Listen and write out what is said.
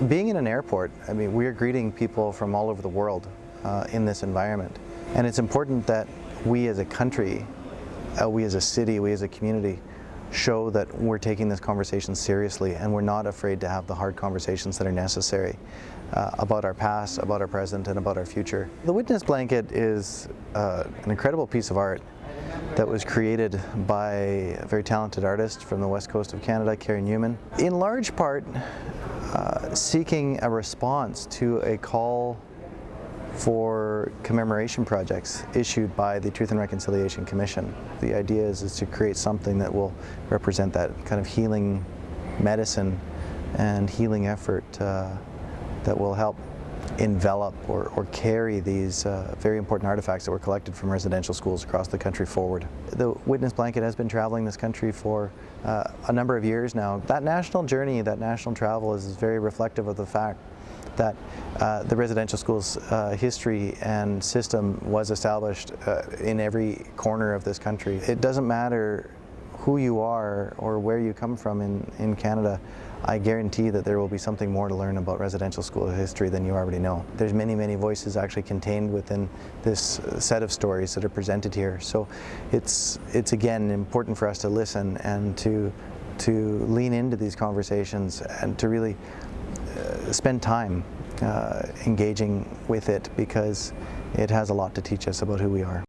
Being in an airport, I mean, we're greeting people from all over the world in this environment. And it's important that we as a country, we as a city, we as a community, show that we're taking this conversation seriously and we're not afraid to have the hard conversations that are necessary about our past, about our present, and about our future. The witness blanket is an incredible piece of art that was created by a very talented artist from the west coast of Canada, Carrie Newman. In large part, seeking a response to a call for commemoration projects issued by the Truth and Reconciliation Commission. The idea is to create something that will represent that kind of healing medicine and healing effort that will help envelop or carry these very important artifacts that were collected from residential schools across the country forward. The witness blanket has been traveling this country for a number of years now. That national journey, that national travel is very reflective of the fact that the residential schools history and system was established in every corner of this country. It doesn't matter who you are or where you come from in Canada, I guarantee that there will be something more to learn about residential school history than you already know. There's many, many voices actually contained within this set of stories that are presented here. So it's again important for us to listen and to lean into these conversations and to really spend time engaging with it, because it has a lot to teach us about who we are.